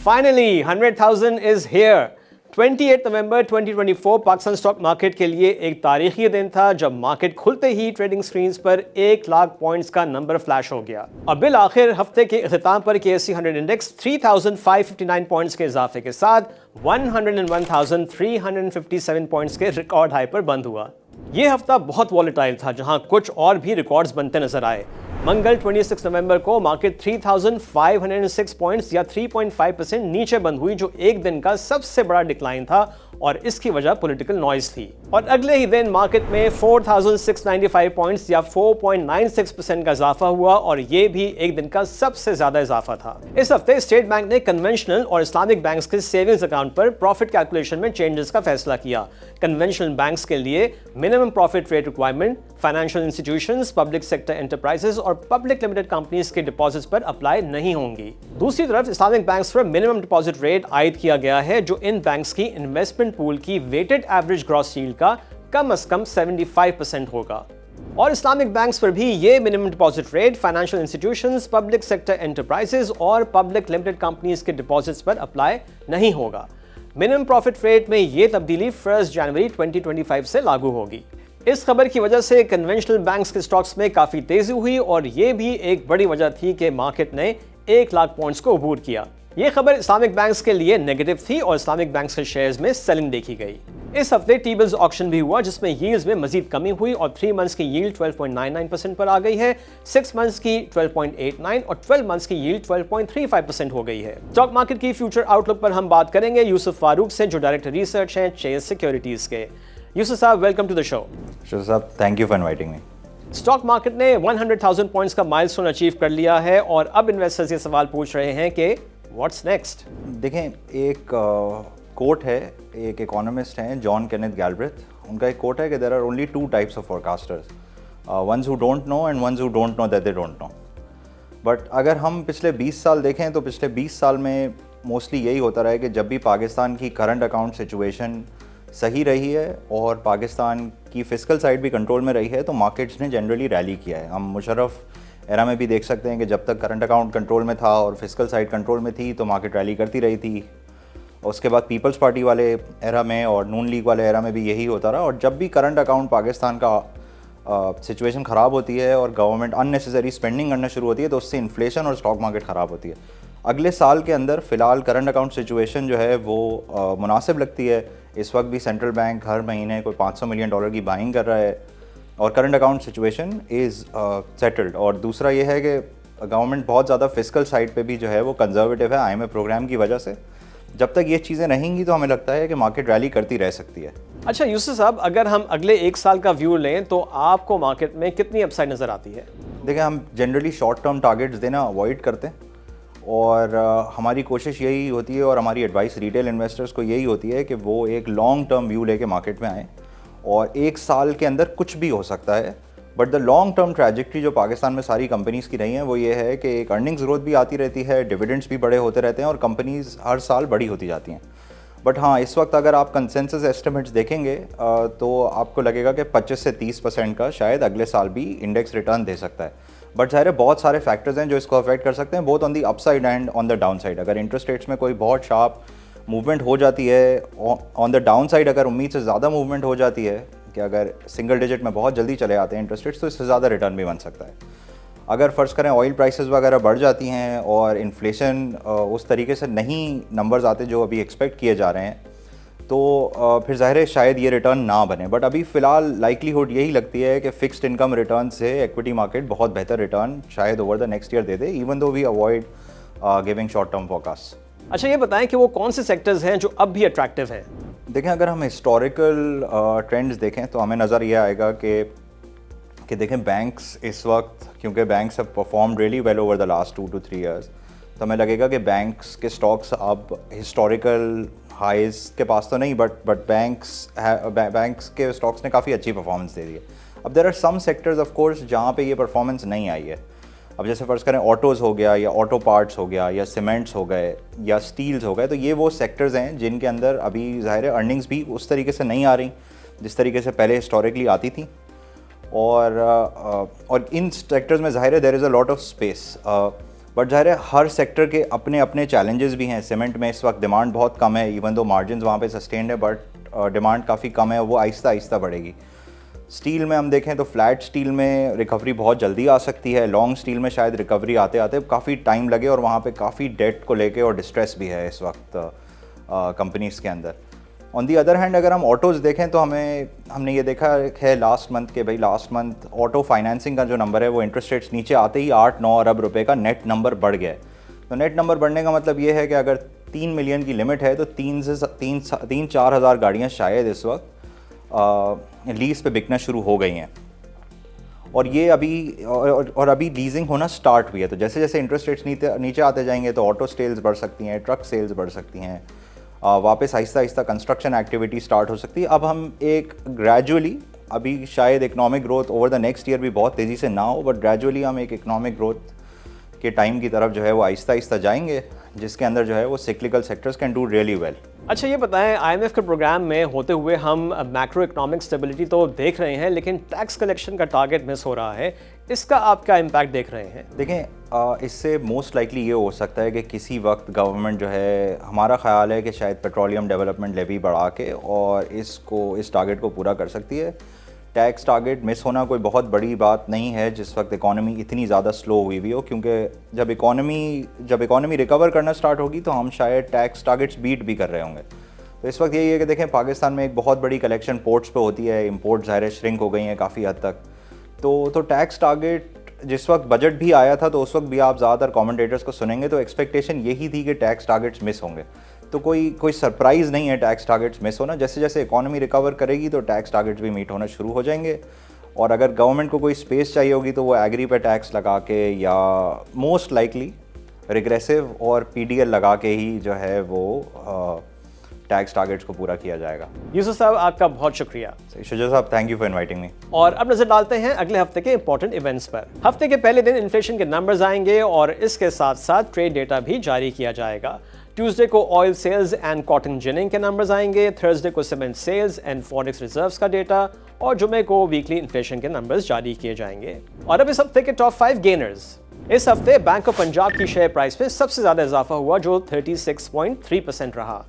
Finally, 100,000 is here. 28 November 2024 Pakistan stock market के लिए एक तारीखी दिन था जब मार्केट खुलते ही ट्रेडिंग स्क्रीन्स पर 1 लाख पॉइंट्स का नंबर फ्लैश हो गया और बिल आखिर हफ्ते के इख्तिताम पर KSE 100 इंडेक्स 3,559 पॉइंट्स के इजाफे के साथ 101,357 पॉइंट्स के रिकॉर्ड हाई पर बंद हुआ। ये हफ्ता बहुत वॉलेटाइल था जहां कुछ और भी रिकॉर्ड्स बनते नजर आए। मंगल 26 नवंबर को मार्केट 3,506 पॉइंट्स या 3.5% नीचे बंद हुई, जो एक दिन का सबसे बड़ा डिक्लाइन था और इसकी वजह पॉलिटिकल नॉइज थी। और अगले ही दिन मार्केट में 4,695 पॉइंट्स या 4.96% का इजाफा हुआ और ये भी एक दिन का सबसे ज्यादा इजाफा था। इस हफ्ते स्टेट बैंक ने कन्वेंशनल और इस्लामिक बैंक्स के सेविंग्स अकाउंट पर प्रॉफिट कैलकुलेशन में चेंजेस का फैसला किया। कन्वेंशनल बैंक्स के लिए minimum profit rate requirement financial institutions, public sector enterprises और पब्लिक लिमिटेड कंपनीज के डिपॉजिट्स पर अप्लाई नहीं होंगी। दूसरी तरफ इस्लामिक बैंक्स पर मिनिमम डिपॉजिट रेट आयद किया गया है, जो इन बैंक्स की इन्वेस्टमेंट पूल की वेटेड एवरेज ग्रॉस यील्ड का कम से कम 75% होगा। और इस्लामिक बैंक्स पर भी ये minimum deposit rate financial institutions, public sector enterprises और पब्लिक लिमिटेड कंपनीज के डिपॉजिट्स पर अप्लाई नहीं होगा। मिनिमम प्रॉफिट रेट में ये तब्दीली 1 जनवरी 2025 से लागू होगी। इस खबर की वजह से कन्वेंशनल बैंक्स के स्टॉक्स में काफी तेजी हुई और ये भी एक बड़ी वजह थी कि मार्केट ने 1 लाख पॉइंट्स को अबूर किया। ये खबर इस्लामिक बैंक्स के लिए नेगेटिव थी और इस्लामिक बैंक्स के शेयर्स में सेलिंग देखी गई। इस हफ्ते टी-बिल्स ऑक्शन भी हुआ जिसमें यील्ड्स में मजीद कमी हुई और 3 मंथ्स की यील्ड 12.99% पर आ गई है, 6 मंथ्स की 12.89 और 12 मंथ्स की यील्ड 12.35% हो गई है। स्टॉक मार्केट की फ्यूचर आउटलुक पर हम बात करेंगे यूसुफ फारूक से, जो डायरेक्टर रिसर्च हैं चेस सिक्योरिटीज के। यूसुफ साहब, वेलकम टू द शो। साहब, thank you for inviting me. Stock market ने 100,000 पॉइंट्स का माइलस्टोन अचीव कर लिया है और अब इन्वेस्टर्स ये सवाल पूछ रहे हैं कि व्हाट्स नेक्स्ट। देखें, एक कोट है, एक इकोनॉमिस्ट हैं जॉन केनेथ गैलब्रेथ, उनका एक कोट है कि there are only 2 types of forecasters, ones who don't know and ones who don't know that they don't know. But अगर हम पिछले 20 साल देखें तो पिछले 20 साल में मोस्टली यही होता रहा है कि जब भी पाकिस्तान की करंट अकाउंट सिचुएशन सही रही है और पाकिस्तान की फिस्कल साइड भी कंट्रोल में रही है तो मार्केट्स ने जनरली रैली किया है। हम मुशर्रफ एरा में भी देख सकते हैं कि जब तक करंट अकाउंट कंट्रोल में था और फिस्कल साइड कंट्रोल में थी तो मार्केट रैली करती रही थी। उसके बाद पीपल्स पार्टी वाले एरा में और नून लीग वाले एरा में भी यही होता रहा। और जब भी करंट अकाउंट पाकिस्तान का सिचुएशन ख़राब होती है और गवर्नमेंट अननेसेसरी स्पेंडिंग करना शुरू होती है तो उससे इन्फ्लेशन और स्टॉक मार्केट ख़राब होती है। अगले साल के अंदर फ़िलहाल करंट अकाउंट सिचुएशन जो है वो मुनासिब लगती है। इस वक्त भी सेंट्रल बैंक हर महीने कोई $500 मिलियन की बाइंग कर रहा है और current account situation is settled. और दूसरा ये है कि गवर्नमेंट बहुत ज़्यादा फिस्कल साइड पे भी जो है वो कंजर्वेटिव है IMF प्रोग्राम की वजह से। जब तक ये चीज़ें रहेंगी तो हमें लगता है कि मार्केट रैली करती रह सकती है। अच्छा यूसुफ साहब, अगर हम अगले 1 साल का व्यू लें तो आपको मार्केट में कितनी अपसाइड नज़र आती है? देखिए, हम जनरली शॉर्ट टर्म टारगेट्स देना अवॉइड करते हैं और हमारी कोशिश यही होती है और हमारी एडवाइस रिटेल इन्वेस्टर्स को यही होती है कि वो एक लॉन्ग टर्म व्यू लेके मार्केट में आएँ। और 1 साल के अंदर कुछ भी हो सकता है, but the long term trajectory जो पाकिस्तान में सारी कंपनीज़ की रही हैं वो ये है कि एक अर्निंग्स ग्रोथ भी आती रहती है, डिविडेंड्स भी बड़े होते रहते हैं और कंपनीज़ हर साल बड़ी होती जाती हैं। बट हाँ, इस वक्त अगर आप कंसेंसस एस्टिमेट्स देखेंगे तो आपको लगेगा कि 25 से 30% का शायद अगले साल भी इंडेक्स रिटर्न दे सकता है। बट ज़ाहिर है बहुत सारे फैक्टर्स हैं जो इसको अफेक्ट कर सकते हैं, both on the upside and on the down side. अगर इंटरेस्ट रेट्स में कोई बहुत शार्प मूवमेंट हो जाती है, ऑन द डाउन साइड अगर उम्मीद से ज़्यादा मूवमेंट हो जाती है कि अगर सिंगल डिजिट में बहुत जल्दी चले आते हैं इंटरेस्ट रेट्स तो इससे ज़्यादा रिटर्न भी बन सकता है। अगर फ़र्ज़ करें ऑयल प्राइसेस वगैरह बढ़ जाती हैं और इन्फ्लेशन उस तरीके से नहीं नंबर्स आते जो अभी एक्सपेक्ट किए जा रहे हैं तो फिर ज़ाहिर है शायद ये रिटर्न ना बने। बट अभी फ़िलहाल लाइकलीहुड यही लगती है कि फ़िक्स्ड इनकम रिटर्न से एक्विटी मार्केट बहुत बेहतर रिटर्न शायद ओवर द नेक्स्ट ईयर दे दे, even though we avoid giving short term forecast. अच्छा, ये बताएं कि वो कौन से सेक्टर्स हैं जो अब भी अट्रैक्टिव हैं? देखें, अगर हम हिस्टोरिकल ट्रेंड्स देखें तो हमें नज़र ये आएगा कि देखें बैंक्स इस वक्त, क्योंकि banks have performed really well over the last 2 to 3 years, तो हमें लगेगा कि बैंक्स के स्टॉक्स अब हिस्टोरिकल हाइज के पास तो नहीं, बट बैंक्स के स्टॉक्स ने काफ़ी अच्छी परफॉर्मेंस दे दी है। अब there are some sectors of course जहाँ पे ये परफॉर्मेंस नहीं आई है। अब जैसे फ़र्ज़ करें ऑटोज़ हो गया या ऑटो पार्ट्स हो गया या सीमेंट्स हो गए या स्टील्स हो गए, तो ये वो सेक्टर्स हैं जिनके अंदर अभी ज़ाहिर है अर्निंग्स भी उस तरीके से नहीं आ रही जिस तरीके से पहले हिस्टोरिकली आती थी। और इन सेक्टर्स में ज़ाहिर है there is a lot of space. But ज़ाहिर है हर सेक्टर के अपने अपने चैलेंजेस भी हैं। सीमेंट में इस वक्त डिमांड बहुत कम है, इवन दो मार्जिन वहाँ पे सस्टेन्ड है, बट डिमांड काफ़ी कम है, वो आहिस्ता आहिस्ता बढ़ेगी। स्टील में हम देखें तो फ्लैट स्टील में रिकवरी बहुत जल्दी आ सकती है, लॉन्ग स्टील में शायद रिकवरी आते आते काफ़ी टाइम लगे, और वहाँ पे काफ़ी डेट को लेके और डिस्ट्रेस भी है इस वक्त कंपनीज़ के अंदर। ऑन दी अदर हैंड अगर हम ऑटोज़ देखें तो हमने ये देखा है लास्ट मंथ ऑटो फाइनेंसिंग का जो नंबर है वो इंटरेस्ट रेट्स नीचे आते ही 8-9 अरब रुपए का नेट नंबर बढ़ गया है। तो नेट नंबर बढ़ने का मतलब ये है कि अगर 3 मिलियन की लिमिट है तो 3-4 हज़ार गाड़ियाँ शायद इस वक्त लीज़ पे बिकना शुरू हो गई हैं। और ये अभी लीजिंग होना स्टार्ट हुई है। तो जैसे जैसे इंटरेस्ट रेट्स नीचे आते जाएंगे तो ऑटो सेल्स बढ़ सकती हैं, ट्रक सेल्स बढ़ सकती हैं, वापस Aahista Aahista construction activity start हो सकती है। अब हम एक ग्रेजुअली, अभी शायद economic growth over the next year भी बहुत तेज़ी से ना हो, बट ग्रेजुअली हम एक इकोनॉमिक ग्रोथ के टाइम की तरफ जो है वो आहिस्ता आहिस्ता जाएंगे, जिसके अंदर जो है वो cyclical sectors can do really well. अच्छा ये बताएं, IMF के प्रोग्राम में होते हुए हम मैक्रो इकोनॉमिक स्टेबिलिटी तो देख रहे हैं, लेकिन टैक्स कलेक्शन का टारगेट मिस हो रहा है, इसका आप क्या इम्पैक्ट देख रहे हैं? देखें, इससे मोस्ट लाइकली ये हो सकता है कि किसी वक्त गवर्नमेंट जो है, हमारा ख्याल है कि शायद पेट्रोलियम डेवलपमेंट लेवी बढ़ा के और इस टारगेट को पूरा कर सकती है। टैक्स टारगेट मिस होना कोई बहुत बड़ी बात नहीं है जिस वक्त इकॉनमी इतनी ज़्यादा स्लो हुई हुई हो, क्योंकि जब इकॉनमी रिकवर करना स्टार्ट होगी तो हम शायद टैक्स टारगेट्स बीट भी कर रहे होंगे। तो इस वक्त यही है कि देखें, पाकिस्तान में एक बहुत बड़ी कलेक्शन पोर्ट्स पे होती है, इंपोर्ट ज़ाहिर श्रिंक हो गई हैं काफ़ी हद तक। तो टैक्स टारगेट जिस वक्त बजट भी आया था तो उस वक्त भी आप ज़्यादातर कमेंटेटर्स को सुनेंगे तो एक्सपेक्टेशन यही थी कि टैक्स टारगेट्स मिस होंगे। तो कोई सरप्राइज़ नहीं है टैक्स टारगेट्स मिस होना। जैसे जैसे इकॉनमी रिकवर करेगी तो टैक्स टारगेट्स भी मीट होना शुरू हो जाएंगे। और अगर गवर्नमेंट को कोई स्पेस चाहिए होगी तो वो एग्री पे टैक्स लगा के या मोस्ट लाइकली रिग्रेसिव और PDL लगा के ही जो है वो टैक्स टारगेट्स को पूरा किया जाएगा। यूसुफ साहब, आपका बहुत शुक्रिया। शुजा साहब, thank you for inviting me. और अब नजर डालते हैं अगले हफ्ते के इंपॉर्टेंट इवेंट्स पर। हफ्ते के पहले दिन इन्फ्लेशन के नंबर्स आएंगे और इसके साथ साथ ट्रेड डेटा भी जारी किया जाएगा। ट्यूसडे को oil sales and cotton ginning के नंबर्स आएंगे, थर्सडे को cement sales and forex reserves का डेटा, और जुमे को वीकली इन्फ्लेशन के नंबर्स जारी किए जाएंगे। और अब इस हफ्ते के टॉप 5 गेनर्स। इस हफ्ते बैंक ऑफ पंजाब की शेयर प्राइस में सबसे ज्यादा इजाफा हुआ, जो 36.3% रहा।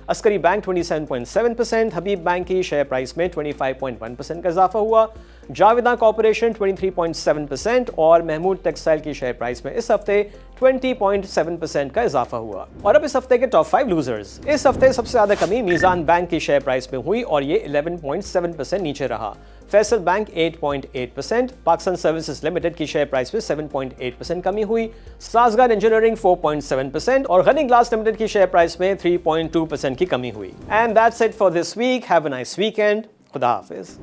अस्करी बैंक 27.7%, हबीब बैंक की शेयर प्राइस में 25.1% का इजाफा हुआ। जावेदा कॉर्पोरेशन 23.7% और महमूद टेक्सटाइल की शेयर प्राइस में इस हफ्ते 20.7% का इजाफा हुआ। और अब इस हफ्ते के टॉप 5 लूजर्स। इस हफ्ते सबसे ज्यादा कमी मीजान बैंक की शेयर प्राइस में हुई और ये 11.7% नीचे रहा। Faysal bank 8.8%, Pakistan services limited की शेयर प्राइस में 7.8% कमी हुई। साजगार इंजीनियरिंग 4.7% और गनी ग्लास लिमिटेड की शेयर प्राइस में 3.2% की कमी हुई। And that's it for this week. Have a nice weekend. खुदा हाफिज।